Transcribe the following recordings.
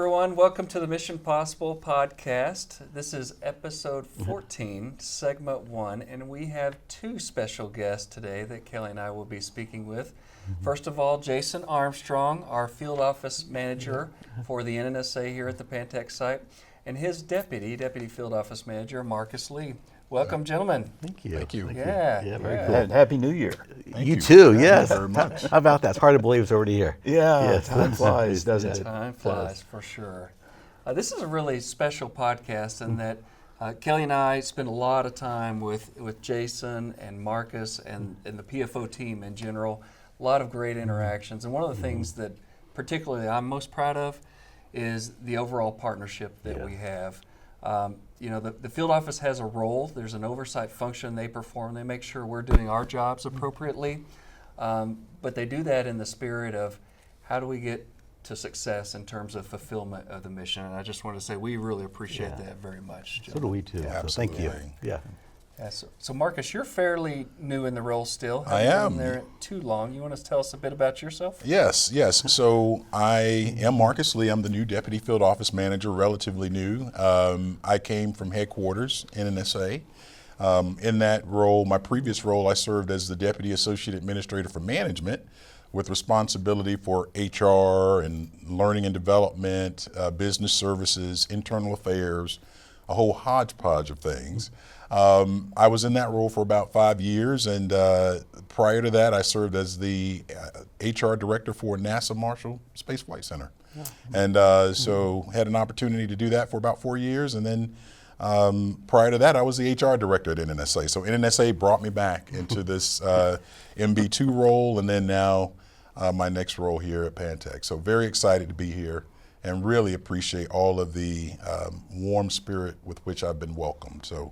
everyone. Welcome to the Mission Possible podcast. This is episode 14, segment 1, and we have two special guests today that Kelly and I will be speaking with. First of all, Jason Armstrong, our field office manager for the NNSA here at the Pantex site, and his deputy field office manager, Marcus Lee. Welcome, gentlemen. Thank you. Thank you. Yeah, very cool. And Happy New Year. You too, Thank yes. you very much. How about that? It's hard to believe it's already here. Yeah, Yes. time flies, doesn't it? Time flies, for sure. This is a really special podcast in that Kelly and I spend a lot of time with Jason and Marcus and the PFO team in general. A lot of great interactions. And one of the things that particularly I'm most proud of is the overall partnership that we have. The field office has a role. There's an oversight function they perform. They make sure we're doing our jobs appropriately. But they do that in the spirit of how do we get to success in terms of fulfillment of the mission. And I just want to say we really appreciate that very much. So do we too. Yeah, so thank you. absolutely. Yeah. Yeah, so Marcus, you're fairly new in the role still. I Haven't am. been there too long. You want to tell us a bit about yourself? Yes. So I am Marcus Lee. I'm the new Deputy Field Office Manager, relatively new. I came from headquarters, NNSA. In that role, my previous role, I served as the Deputy Associate Administrator for Management with responsibility for HR and learning and development, business services, internal affairs, a whole hodgepodge of things. I was in that role for about 5 years, and prior to that, I served as the HR director for NASA Marshall Space Flight Center. And so had an opportunity to do that for about 4 years, and then prior to that, I was the HR director at NNSA. So NNSA brought me back into this MB2 role, and then now my next role here at Pantex. So very excited to be here and really appreciate all of the warm spirit with which I've been welcomed. So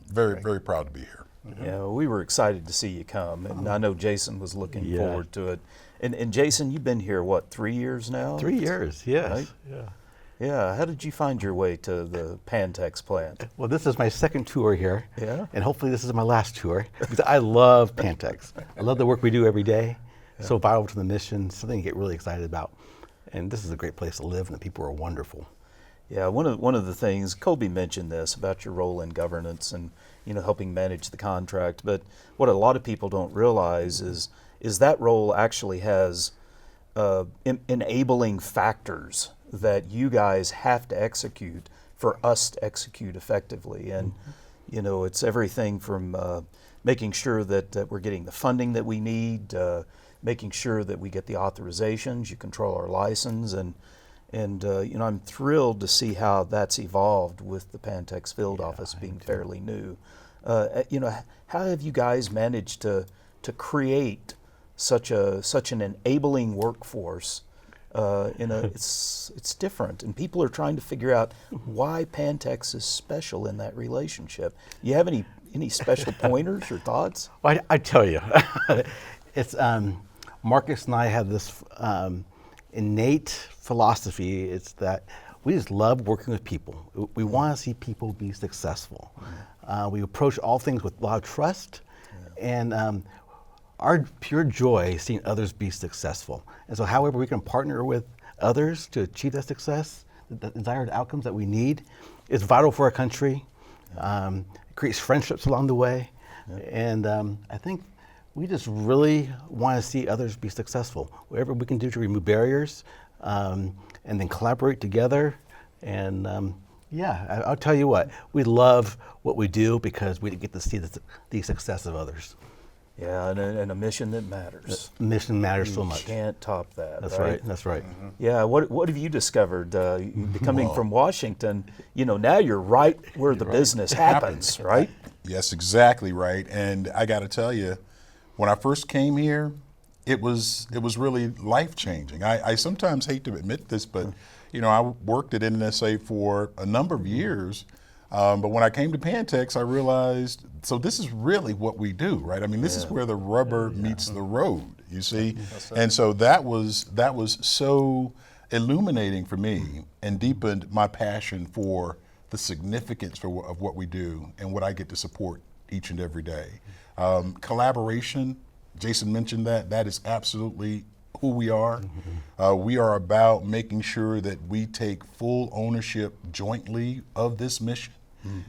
very proud to be here. Yeah, we were excited to see you come, and I know Jason was looking forward to it. And Jason, you've been here, 3 years now? 3 years, yes. Right? Yeah. Yeah, how did you find your way to the Pantex plant? Well, this is my second tour here. Yeah. And hopefully this is my last tour because I love Pantex. I love the work we do every day. So vital to the mission, something to get really excited about. And this is a great place to live, and the people are wonderful. Yeah, one of the things, Colby mentioned this about your role in governance and helping manage the contract, but what a lot of people don't realize is that role actually has enabling factors that you guys have to execute for us to execute effectively. And it's everything from making sure that we're getting the funding that we need, making sure that we get the authorizations, you control our license, and I'm thrilled to see how that's evolved with the Pantex field office being fairly new. How have you guys managed to create such an enabling workforce? It's different, and people are trying to figure out why Pantex is special in that relationship. You have any special pointers or thoughts? Well, I tell you, it's Marcus and I have this innate philosophy. It's that we just love working with people. We want to see people be successful. We approach all things with a lot of trust, and our pure joy is seeing others be successful. And so however we can partner with others to achieve that success, the desired outcomes that we need, is vital for our country. It creates friendships along the way. And I think we just really want to see others be successful. Whatever we can do to remove barriers and then collaborate together. And I'll tell you what, we love what we do because we get to see the success of others. Yeah, and a mission that matters. Mission matters so much. You can't top that. That's right. That's right. Mm-hmm. Yeah. What have you discovered coming from Washington? Now you're right where the business happens, right? Yes, exactly right. And I got to tell you, when I first came here, it was really life-changing. I sometimes hate to admit this, but I worked at NNSA for a number of years. But when I came to Pantex, I realized, so this is really what we do, right? I mean, this is where the rubber meets the road, you see? And so that was so illuminating for me and deepened my passion for the significance of what we do and what I get to support each and every day. Collaboration, Jason mentioned that is absolutely who we are. We are about making sure that we take full ownership jointly of this mission,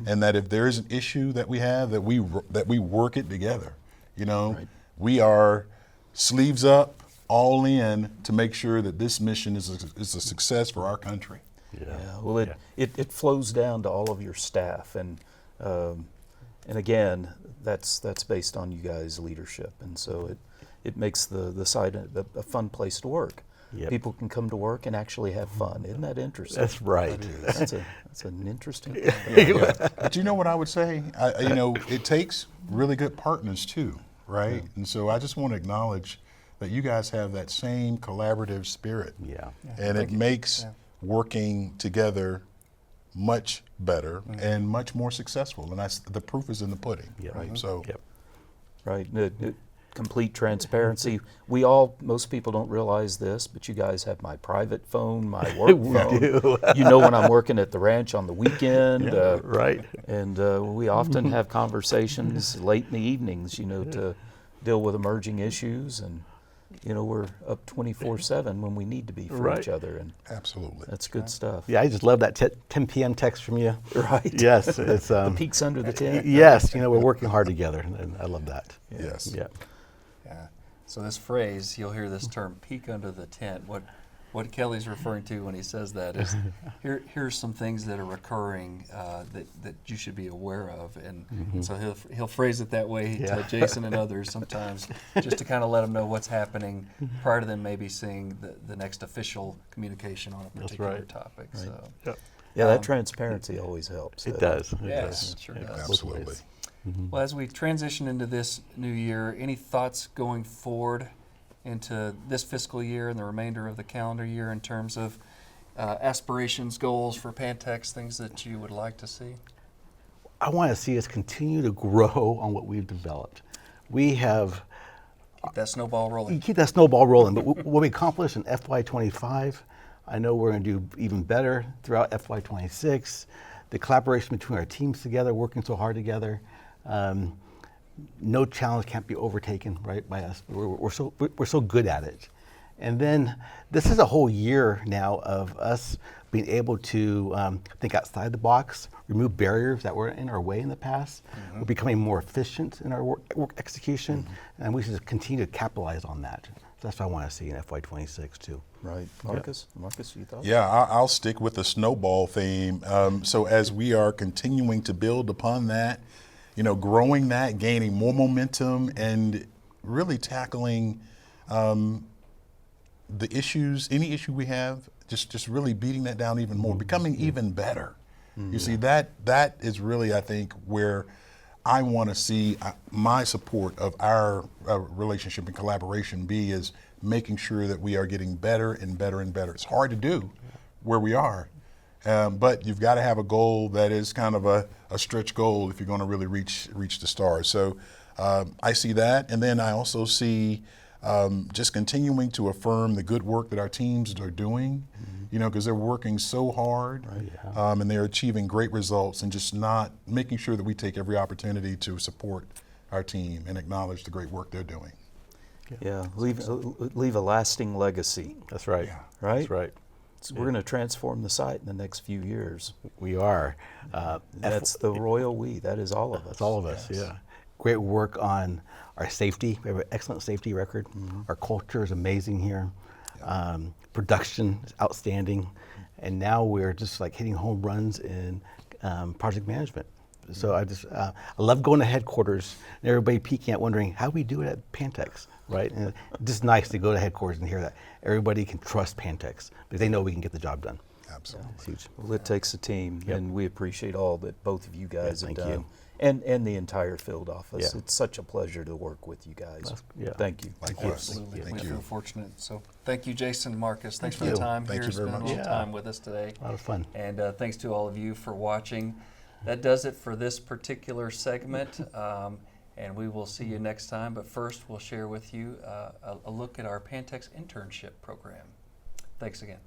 and that if there is an issue that we have, that we work it together. You know, we are sleeves up, all in to make sure that this mission is a success for our country. Yeah. Well, it flows down to all of your staff, and again, that's based on you guys' leadership, and so it makes the site a fun place to work. Yep. People can come to work and actually have fun. Isn't that interesting? That's right. That's an interesting thing. But you know what I would say? It takes really good partners too, right? And so I just want to acknowledge that you guys have that same collaborative spirit. Yeah. And it makes working together much better and much more successful. And the proof is in the pudding. Yep. Right. So Right. Complete transparency. Most people don't realize this, but you guys have my private phone, my work phone. do. You know when I'm working at the ranch on the weekend. Right. And we often have conversations late in the evenings, to deal with emerging issues. And, we're up 24/7 when we need to be for each other. And absolutely. that's good stuff. Yeah, I just love that 10 p.m. text from you. Right. Yes, it's The peaks under the tent. yes, we're working hard together, and I love that. Yes. Yeah. Yeah. So this phrase, you'll hear this term, peek under the tent. What Kelly's referring to when he says that is, here's some things that are recurring that you should be aware of, and so he'll phrase it that way to Jason and others sometimes, just to kind of let them know what's happening prior to them maybe seeing the next official communication on a particular right. topic. Right. So Yeah, that transparency always helps. It does. It yes, does. it sure does. Absolutely. Well, as we transition into this new year, any thoughts going forward into this fiscal year and the remainder of the calendar year in terms of aspirations, goals for Pantex, things that you would like to see? I want to see us continue to grow on what we've developed. We have Keep that snowball rolling. keep that snowball rolling, but what we accomplished in FY25, I know we're going to do even better throughout FY26. The collaboration between our teams together, working so hard together. No challenge can't be overtaken, right, by us. We're so good at it. And then this is a whole year now of us being able to think outside the box, remove barriers that were in our way in the past. We're becoming more efficient in our work execution, and we should continue to capitalize on that. So that's what I want to see in FY26 too. Right. Marcus, you thought? Yeah, I'll stick with the snowball theme. So as we are continuing to build upon that, growing that, gaining more momentum, and really tackling the issues, any issue we have, just really beating that down even more, becoming even better. You see, that is really, I think, where I want to see my support of our relationship and collaboration is making sure that we are getting better and better and better. It's hard to do where we are, but you've got to have a goal that is kind of a stretch goal if you're going to really reach the stars. So I see that, and then I also see just continuing to affirm the good work that our teams are doing, because they're working so hard, and they're achieving great results, and just not making sure that we take every opportunity to support our team and acknowledge the great work they're doing. Yeah, leave a lasting legacy. That's right. Yeah. Right? That's right. So we're going to transform the site in the next few years. We are. That's the royal we. That is all of us. That's all of us, yeah. Great work on our safety. We have an excellent safety record. Our culture is amazing here. Production is outstanding. And now we're just like hitting home runs in project management. So I love going to headquarters and everybody peeking out wondering how we do it at Pantex, right? And it's just nice to go to headquarters and hear that everybody can trust Pantex because they know we can get the job done. Absolutely. It's huge. Well, it takes a team, and we appreciate all that both of you guys have thank done. you. And the entire field office. Yeah. It's such a pleasure to work with you guys. Yeah. Thank you. Likewise. Absolutely. Thank We you. feel fortunate. So thank you, Jason, Marcus. Thanks for you. the time Thank here, you very spending a much. little Yeah. time with us today. A lot of fun. And thanks to all of you for watching. That does it for this particular segment. And we will see you next time. But first, we'll share with you a look at our Pantex internship program. Thanks again.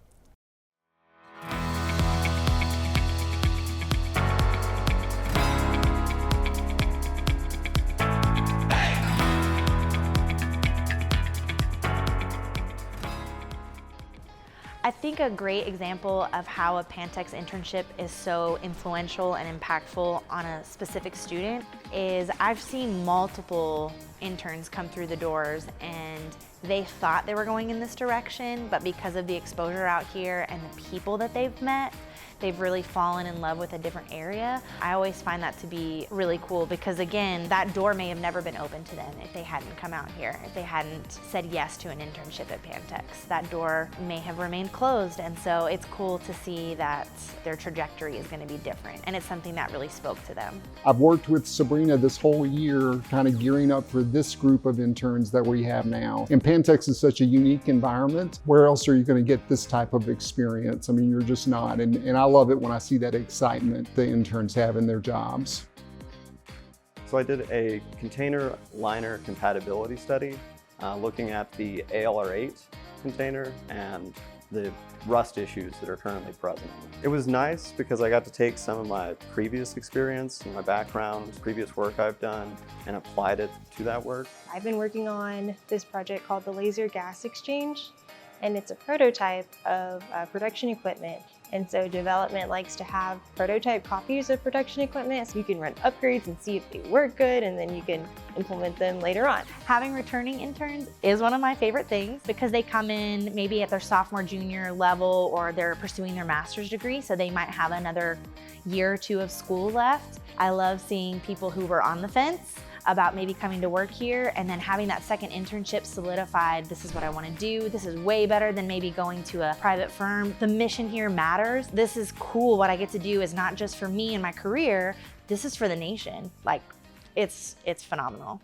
think a great example of how a Pantex internship is so influential and impactful on a specific student is I've seen multiple interns come through the doors and they thought they were going in this direction, but because of the exposure out here and the people that they've met, they've really fallen in love with a different area. I always find that to be really cool because, again, that door may have never been open to them if they hadn't come out here, if they hadn't said yes to an internship at Pantex. That door may have remained closed, and so it's cool to see that their trajectory is going to be different, and it's something that really spoke to them. I've worked with Sabrina this whole year, kind of gearing up for this group of interns that we have now. And Pantex is such a unique environment. Where else are you going to get this type of experience? I mean, you're just not. And I love it when I see that excitement the interns have in their jobs. So I did a container liner compatibility study looking at the ALR8 container and the rust issues that are currently present. It was nice because I got to take some of my previous experience and my background, previous work I've done, and applied it to that work. I've been working on this project called the Laser Gas Exchange, and it's a prototype of production equipment. And so development likes to have prototype copies of production equipment so you can run upgrades and see if they work good, and then you can implement them later on. Having returning interns is one of my favorite things because they come in maybe at their sophomore, junior level, or they're pursuing their master's degree, so they might have another year or two of school left. I love seeing people who were on the fence about maybe coming to work here and then having that second internship solidified. This is what I want to do. This is way better than maybe going to a private firm. The mission here matters. This is cool. What I get to do is not just for me and my career, this is for the nation. Like, it's phenomenal.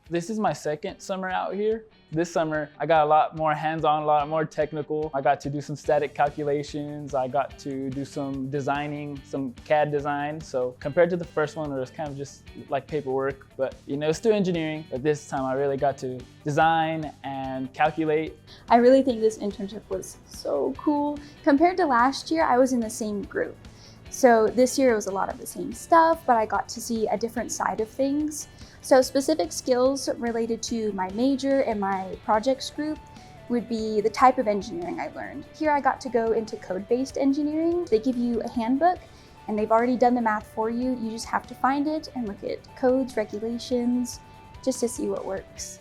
This is my second summer out here. This summer, I got a lot more hands-on, a lot more technical. I got to do some static calculations. I got to do some designing, some CAD design. So compared to the first one, it was kind of just like paperwork, but it's still engineering. But this time I really got to design and calculate. I really think this internship was so cool. Compared to last year, I was in the same group. So this year it was a lot of the same stuff, but I got to see a different side of things. So specific skills related to my major and my projects group would be the type of engineering I learned. Here I got to go into code-based engineering. They give you a handbook and they've already done the math for you. You just have to find it and look at codes, regulations, just to see what works.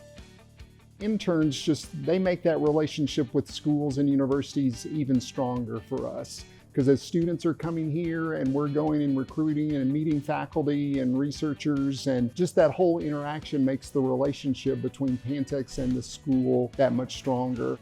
Interns they make that relationship with schools and universities even stronger for us. Because as students are coming here and we're going and recruiting and meeting faculty and researchers, and just that whole interaction makes the relationship between Pantex and the school that much stronger.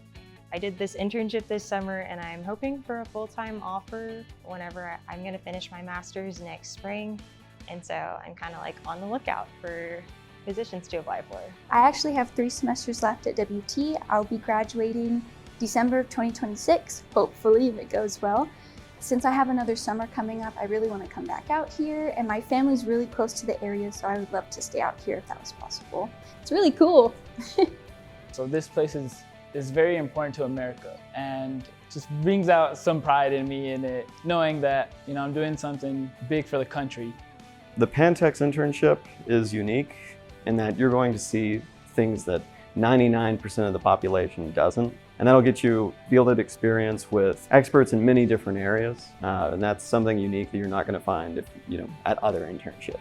I did this internship this summer and I'm hoping for a full-time offer whenever I'm going to finish my master's next spring. And so I'm kind of like on the lookout for positions to apply for. I actually have 3 semesters left at WT. I'll be graduating December of 2026, hopefully if it goes well. Since I have another summer coming up, I really want to come back out here, and my family's really close to the area, so I would love to stay out here if that was possible. It's really cool. So this place is very important to America and just brings out some pride in me in it, knowing that I'm doing something big for the country. The Pantex internship is unique in that you're going to see things that 99% of the population doesn't. And that'll get you fielded experience with experts in many different areas. And that's something unique that you're not going to find at other internships.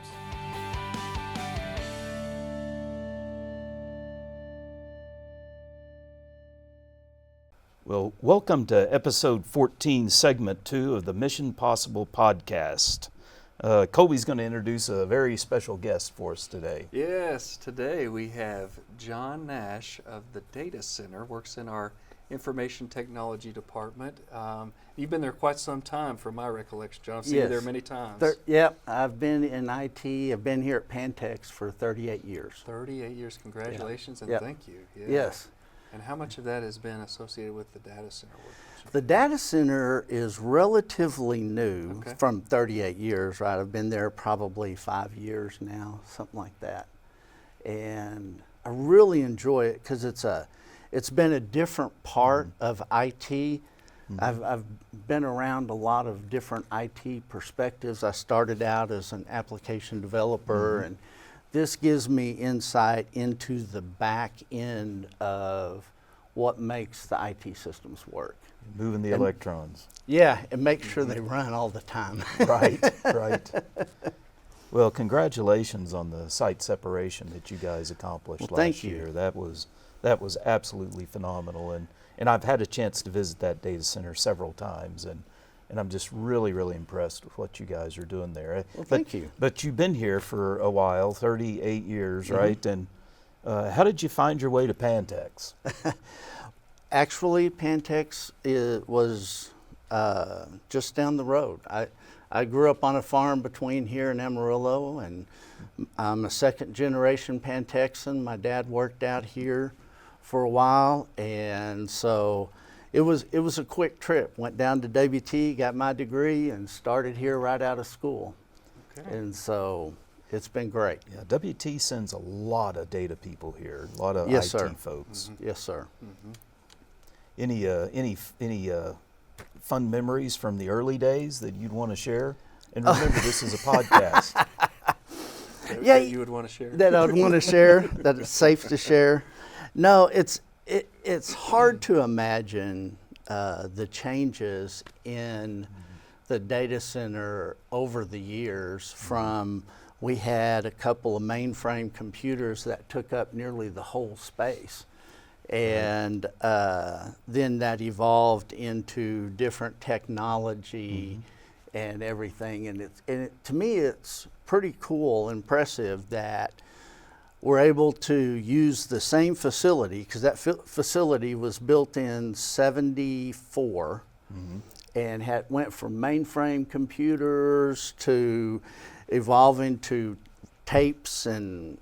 Well, welcome to episode 14, segment 2 of the Mission Possible podcast. Colby's going to introduce a very special guest for us today. Yes, today we have John Neusch of the Data Center, works in our Information Technology Department. You've been there quite some time from my recollection, John. I've seen you there many times. Yep, I've been in IT. I've been here at Pantex for 38 years. 38 years, congratulations, and Yep. thank you. Yeah. Yes. And how much of that has been associated with the data center work? The data center is relatively new Okay. from 38 years, right? I've been there probably 5 years now, something like that. And I really enjoy it because it's been a different part of IT. I've been around a lot of different IT perspectives. I started out as an application developer, and this gives me insight into the back end of what makes the IT systems work. Moving the electrons. Yeah, and make sure they run all the time. Right, right. Well, congratulations on the site separation that you guys accomplished Well, thank last you. year. That was absolutely phenomenal, and I've had a chance to visit that data center several times, and I'm just really, really impressed with what you guys are doing there. Well, thank you. But you've been here for a while, 38 years, right? And how did you find your way to Pantex? Actually, Pantex was just down the road. I grew up on a farm between here and Amarillo, and I'm a second generation Pantexan. My dad worked out here for a while, and so it was a quick trip. Went down to WT, got my degree, and started here right out of school. Okay. And so it's been great. Yeah, WT sends a lot of data people here, a lot of Yes, IT sir. folks. Yes, sir. Any fun memories from the early days that you'd want to share? And remember, this is a podcast. Yeah, that you would want to share? That I'd want to share, that it's safe to share. No, it's hard to imagine the changes in the data center over the years. From we had a couple of mainframe computers that took up nearly the whole space, and then that evolved into different technology and everything. And to me, it's pretty cool, impressive that we're able to use the same facility, because that facility was built in '74 and went from mainframe computers to evolving to tapes and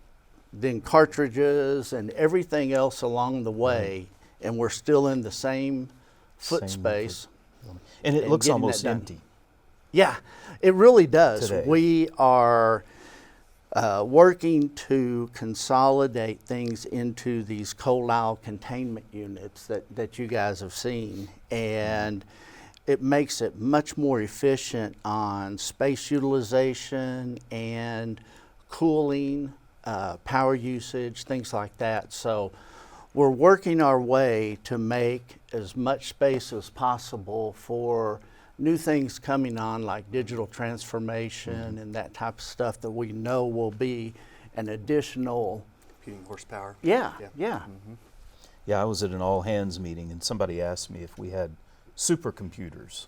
then cartridges and everything else along the way, and we're still in the same foot space. And it looks getting almost that done. empty. Yeah, it really does. Today. We are working to consolidate things into these cold aisle containment units that you guys have seen, and it makes it much more efficient on space utilization and cooling, power usage, things like that. So we're working our way to make as much space as possible for new things coming on, like digital transformation and that type of stuff that we know will be an additional Computing horsepower. yeah. Yeah, I was at an all hands meeting and somebody asked me if we had supercomputers.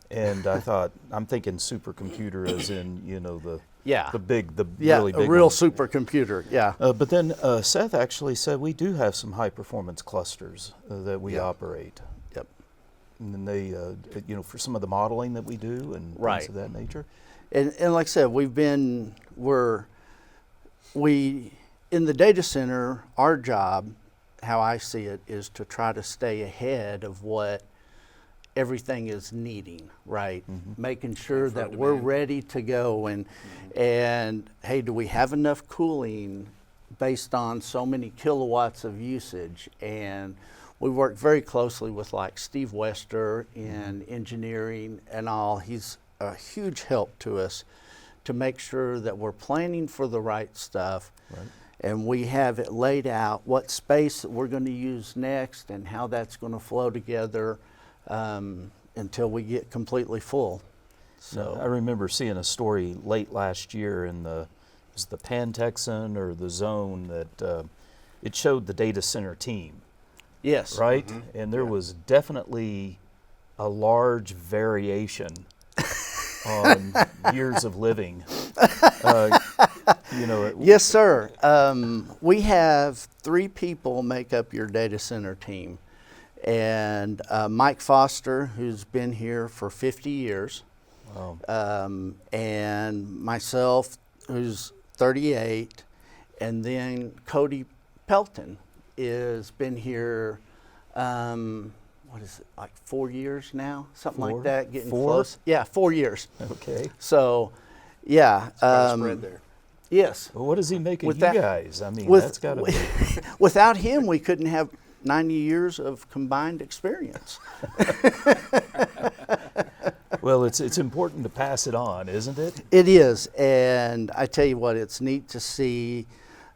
And I thought, I'm thinking supercomputer as in, the really big a real one. supercomputer. Yeah. But then Seth actually said we do have some high performance clusters that we operate. Yep. And then they, for some of the modeling that we do and things of that nature. And like I said, in the data center, our job, how I see it, is to try to stay ahead of what everything is needing, right? Making sure that we're ready to go, and hey, do we have enough cooling based on so many kilowatts of usage? And we work very closely with like Steve Wester in engineering and all. He's a huge help to us to make sure that we're planning for the right stuff. Right. And we have it laid out, what space that we're going to use next and how that's going to flow together until we get completely full. So I remember seeing a story late last year in it was the Pantexan or the Zone that it showed the data center team. yes, Right? And there was definitely a large variation on years of living. yes, sir. We have 3 people make up your data center team, and Mike Foster, who's been here for 50 years, and myself, who's 38, and then Cody Pelton has been here. What is it, like 4 years now, something 4? like that, getting 4? close. Yeah, 4 years. Okay. So, yeah. Quite a spread there. Yes. Well, what is he making With you that- guys? I mean, that's got to be. Without him, we couldn't have 90 years of combined experience. Well, it's important to pass it on, isn't it? It is, and I tell you what, it's neat to see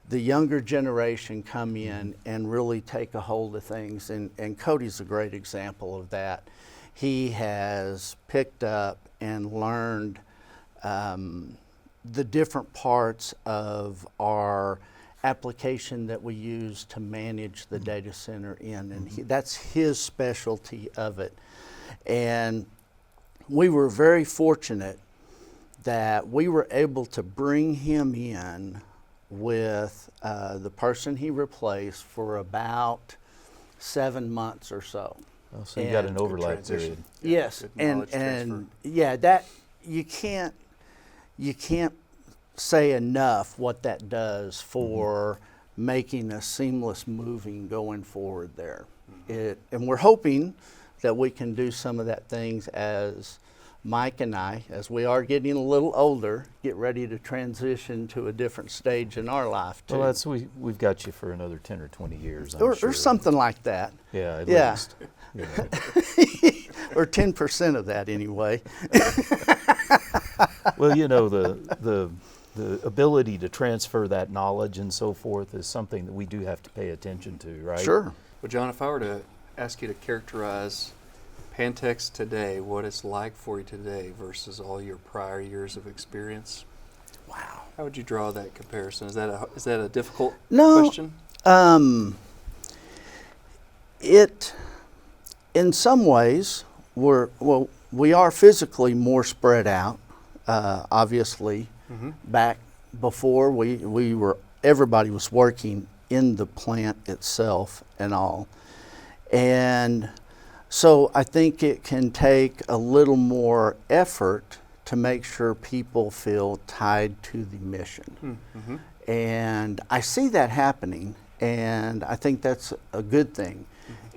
the younger generation come in and really take a hold of things. And Cody's a great example of that. He has picked up and learned the different parts of our application that we use to manage the data center in, and that's his specialty of it. And we were very fortunate that we were able to bring him in with the person he replaced for about 7 months or so. Oh, so you got an overlap period. Yes, Good and knowledge transfer. yeah, that you can't say enough what that does for making a seamless moving going forward there. And we're hoping that we can do some of that things as Mike and I, as we are getting a little older, get ready to transition to a different stage in our life too. Well, we've got you for another 10 or 20 years, I'm or sure. something like that. Yeah, at Yeah. least. Yeah. Or 10% of that anyway. Well, you know, the ability to transfer that knowledge and so forth is something that we do have to pay attention to, right? Sure. Well, John, if I were to ask you to characterize Pantex today, what it's like for you today versus all your prior years of experience, Wow. how would you draw that comparison? Is that a difficult No. question? It, in some ways, we are physically more spread out. Obviously, back before everybody was working in the plant itself and all. And so I think it can take a little more effort to make sure people feel tied to the mission. And I see that happening, and I think that's a good thing.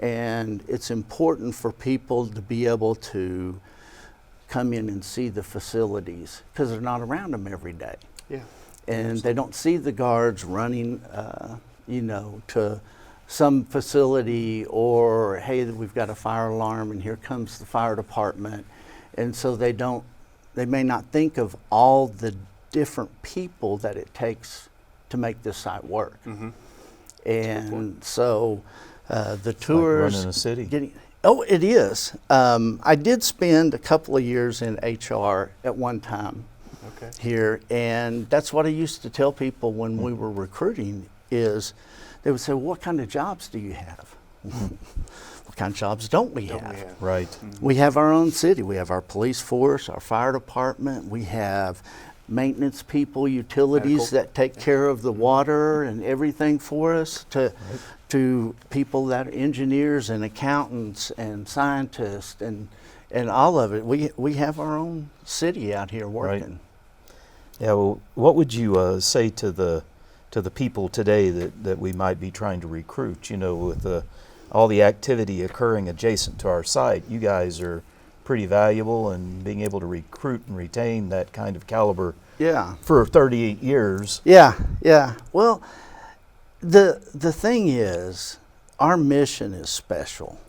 And it's important for people to be able to come in and see the facilities because they're not around them every day. Yeah. And they don't see the guards running, to some facility, or hey, we've got a fire alarm and here comes the fire department. And so they may not think of all the different people that it takes to make this site work. And so the tours, running a city. It is. I did spend a couple of years in HR at one time here, and that's what I used to tell people when we were recruiting is they would say, well, what kind of jobs do you have? What kind of jobs don't we have? Right. We have our own city. We have our police force, our fire department. We have maintenance people, utilities that take care of the water and everything for us, to people that are engineers and accountants and scientists and all of it. We have our own city out here working. Right. Yeah. Well, what would you say to the people today that we might be trying to recruit? You know, with all the activity occurring adjacent to our site, you guys are pretty valuable, and being able to recruit and retain that kind of caliber for 38 years. Yeah. Well, the thing is, our mission is special,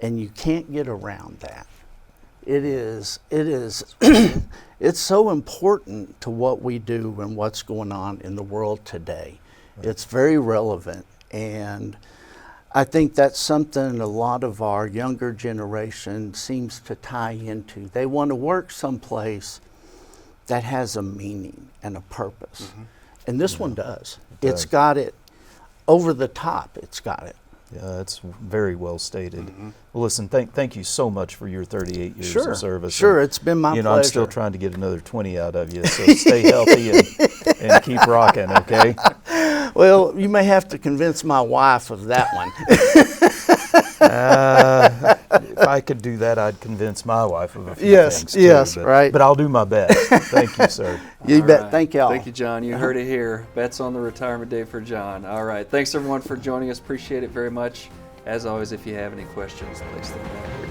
and you can't get around that. It is it's so important to what we do and what's going on in the world today. It's very relevant, and I think that's something a lot of our younger generation seems to tie into. They want to work someplace that has a meaning and a purpose. And this one does. It's got it over the top. It's got it. Yeah, that's very well stated. Well, listen, thank you so much for your 38 years of service. Sure, it's been my pleasure. I'm still trying to get another 20 out of you, so stay healthy and keep rocking, okay? Well, you may have to convince my wife of that one. If I could do that, I'd convince my wife of a few things too. Yes, right. But I'll do my best. Thank you, sir. You bet. Right. Thank y'all. Thank you, John. You heard it here. Bets on the retirement day for John. All right. Thanks, everyone, for joining us. Appreciate it very much. As always, if you have any questions, please let me know.